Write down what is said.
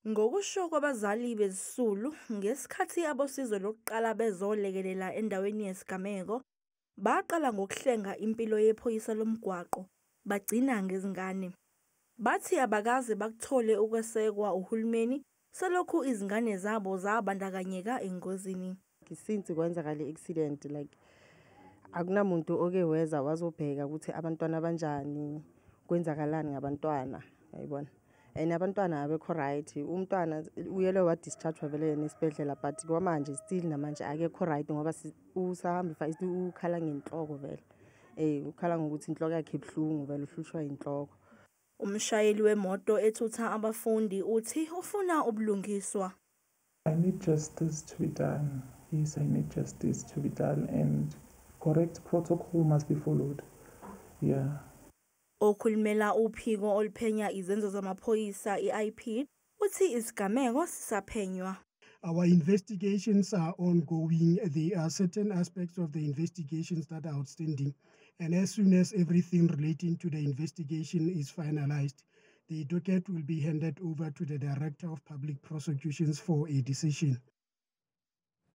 Ngokusho kwabazali bezisulu, ngesikhathi abosizo lokuqala bezolekelela endaweni yesigameko, baqala ngokuhlenga impilo yephoyisa lomgwaqo, bagcina ngezingane. Bathi abakaze bakuthole ukwesekwa uhulumeni selokhu izingane zabo zabandakanyeka engozini. Since kwenzakala i-accident like akunamuntu oke weza wazobheka ukuthi abantwana banjani, kwenzakalani ngabantwana, yayibona. And abantwana abekho right, umntwana uyele wa discharge vele nesibhedlela but kwamanje still namanje akekho right ngoba usahamba ifayisi ukhala ngenhloko vele. Ukhala ngokuthi inhloko yakhe ibhlungu vele uhlushwa inhloko. Umshayeli wemoto ethutha abafundi uthi ufuna ubulungiswa. I need justice to be done. Yes, I need justice to be done and correct protocol must be followed. Yeah. Okulimela uphiko oluphenya izenzo zamaphoyisa i-IP uthi isigameko sisaphenywa. Our investigations are ongoing. There are certain aspects of the investigations that are outstanding. And as soon as everything relating to the investigation is finalized, the docket will be handed over to the Director of Public Prosecutions for a decision.